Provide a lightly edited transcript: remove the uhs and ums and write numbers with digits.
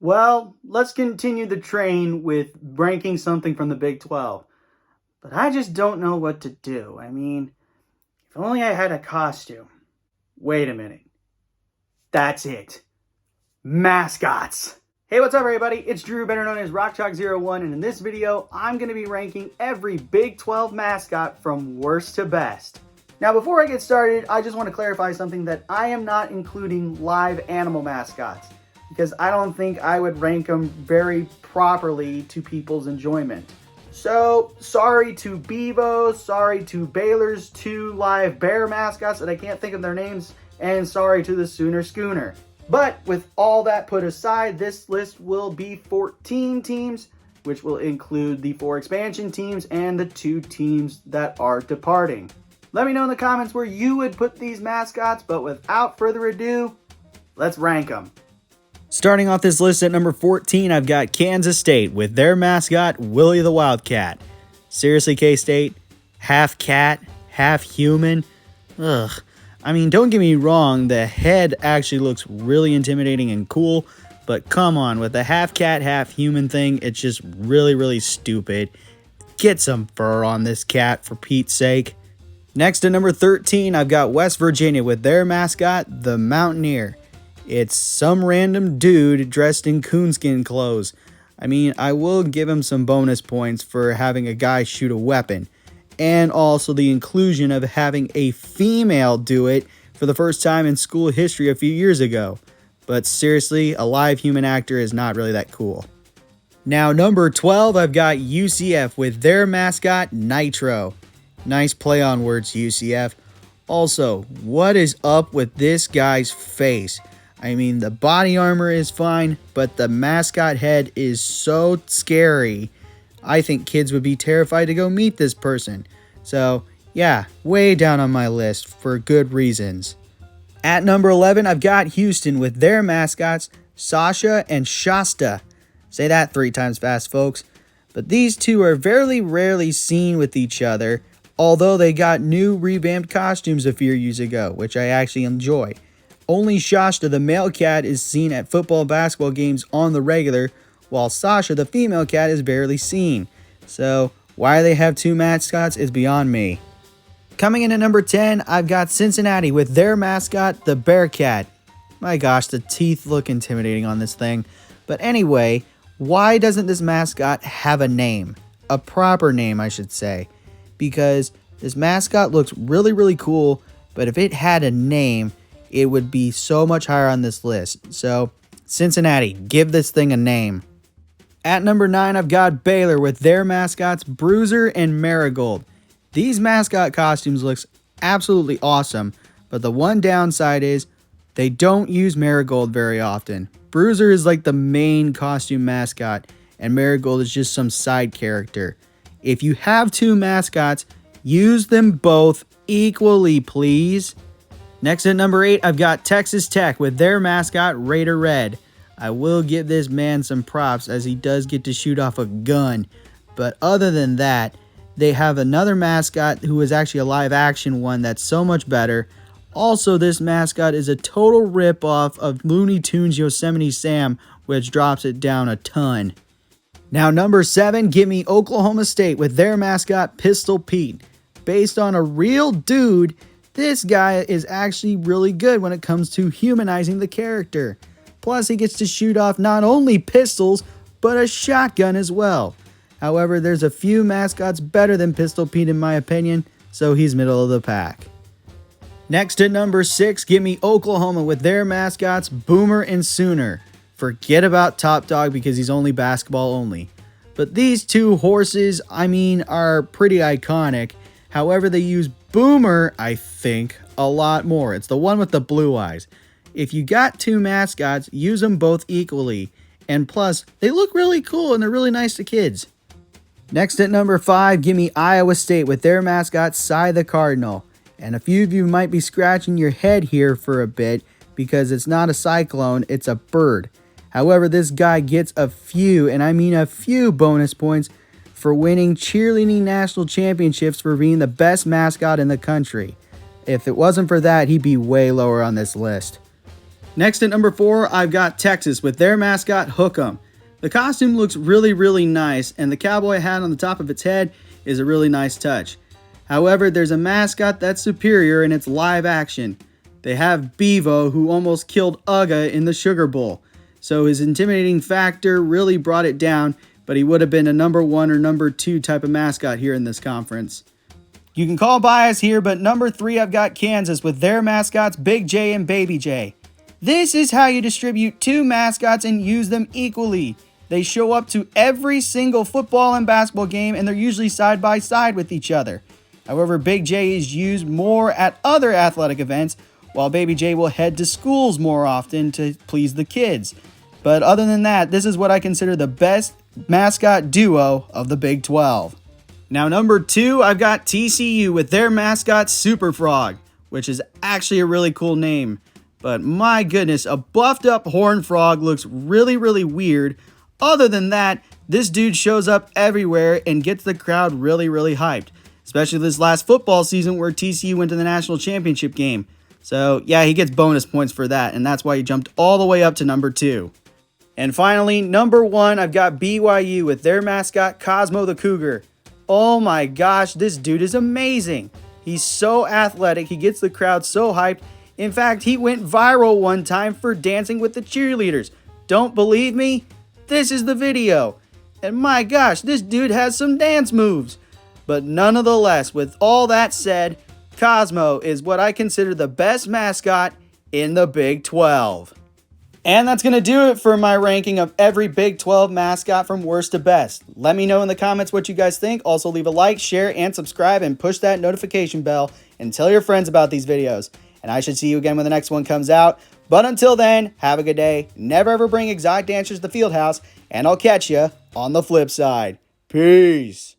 Well, let's continue the train with ranking something from the Big 12. But I just don't know what to do. I mean, if only I had a costume. Wait a minute. That's it. Mascots. Hey, what's up, everybody? It's Drew, better known as RockChalk01, and in this video, I'm going to be ranking every Big 12 mascot from worst to best. Now, before I get started, I just want to clarify something that I am not including live animal mascots, because I don't think I would rank them very properly to people's enjoyment. So, sorry to Bevo, sorry to Baylor's 2 live bear mascots that I can't think of their names, and sorry to the Sooner Schooner. But with all that put aside, this list will be 14 teams, which will include the 4 expansion teams and the 2 teams that are departing. Let me know in the comments where you would put these mascots, but without further ado, let's rank them. Starting off this list at number 14, I've got Kansas State with their mascot, Willie the Wildcat. Seriously, K-State? Half cat, half human? Ugh. I mean, don't get me wrong, the head actually looks really intimidating and cool, but come on, with the half cat, half human thing, it's just really stupid. Get some fur on this cat, for Pete's sake. Next at number 13, I've got West Virginia with their mascot, the Mountaineer. It's some random dude dressed in coonskin clothes. I mean, I will give him some bonus points for having a guy shoot a weapon, and also the inclusion of having a female do it for the first time in school history a few years ago. But seriously, a live human actor is not really that cool. Now, number 12, I've got UCF with their mascot, Nitro. Nice play on words, UCF. Also, what is up with this guy's face? I mean, the body armor is fine, but the mascot head is so scary. I think kids would be terrified to go meet this person. So, yeah, way down on my list for good reasons. At number 11, I've got Houston with their mascots, Sasha and Shasta. Say that 3 times fast, folks. But these two are very rarely seen with each other, although they got new revamped costumes a few years ago, which I actually enjoy. Only Shasta, the male cat, is seen at football and basketball games on the regular, while Sasha, the female cat, is barely seen. So, why they have 2 mascots is beyond me. Coming in at number 10, I've got Cincinnati with their mascot, the Bearcat. My gosh, the teeth look intimidating on this thing. But anyway, why doesn't this mascot have a name? A proper name, I should say. Because this mascot looks really cool, but if it had a name, it would be so much higher on this list. So, Cincinnati, give this thing a name. At number 9, I've got Baylor with their mascots, Bruiser and Marigold. These mascot costumes looks absolutely awesome, but the one downside is they don't use Marigold very often. Bruiser is like the main costume mascot, and Marigold is just some side character. If you have 2 mascots, use them both equally, please. Next at number 8, I've got Texas Tech with their mascot, Raider Red. I will give this man some props as he does get to shoot off a gun. But other than that, they have another mascot who is actually a live action one that's so much better. Also, this mascot is a total rip-off of Looney Tunes Yosemite Sam, which drops it down a ton. Now, number 7, give me Oklahoma State with their mascot, Pistol Pete. Based on a real dude, this guy is actually really good when it comes to humanizing the character. Plus, he gets to shoot off not only pistols, but a shotgun as well. However, there's a few mascots better than Pistol Pete in my opinion, so he's middle of the pack. Next at number 6, give me Oklahoma with their mascots, Boomer and Sooner. Forget about Top Dog because he's only basketball only. But these 2 horses, are pretty iconic. However, they use Boomer, I think, a lot more. It's the one with the blue eyes. If you got 2 mascots, use them both equally. And plus, they look really cool and they're really nice to kids. Next at number 5, give me Iowa State with their mascot, Cy the Cardinal. And a few of you might be scratching your head here for a bit because it's not a cyclone, it's a bird. However, this guy gets a few, and I mean a few bonus points for winning cheerleading national championships for being the best mascot in the country. If it wasn't for that, he'd be way lower on this list. Next at number 4, I've got Texas with their mascot, Hook'em. The costume looks really, really nice, and the cowboy hat on the top of its head is a really nice touch. However, there's a mascot that's superior in its live action. They have Bevo, who almost killed Uga in the Sugar Bowl. So his intimidating factor really brought it down, but he would have been a number 1 or number 2 type of mascot here in this conference. You can call bias here, but number 3, I've got Kansas with their mascots, Big J and Baby J. This is how you distribute 2 mascots and use them equally. They show up to every single football and basketball game, and they're usually side by side with each other. However, Big J is used more at other athletic events, while Baby J will head to schools more often to please the kids. But other than that, this is what I consider the best mascot duo of the Big 12. Now, number 2, I've got TCU with their mascot, Super Frog, which is actually a really cool name. But my goodness, a buffed up horned frog looks really, really weird. Other than that, this dude shows up everywhere and gets the crowd really, really hyped. Especially this last football season where TCU went to the national championship game. So yeah, he gets bonus points for that, and that's why he jumped all the way up to number 2. And finally, number 1, I've got BYU with their mascot, Cosmo the Cougar. Oh my gosh, this dude is amazing. He's so athletic, he gets the crowd so hyped. In fact, he went viral one time for dancing with the cheerleaders. Don't believe me? This is the video. And my gosh, this dude has some dance moves. But nonetheless, with all that said, Cosmo is what I consider the best mascot in the Big 12. And that's going to do it for my ranking of every Big 12 mascot from worst to best. Let me know in the comments what you guys think. Also leave a like, share, and subscribe, and push that notification bell, and tell your friends about these videos. And I should see you again when the next one comes out. But until then, have a good day. Never ever bring exotic dancers to the field house, and I'll catch you on the flip side. Peace.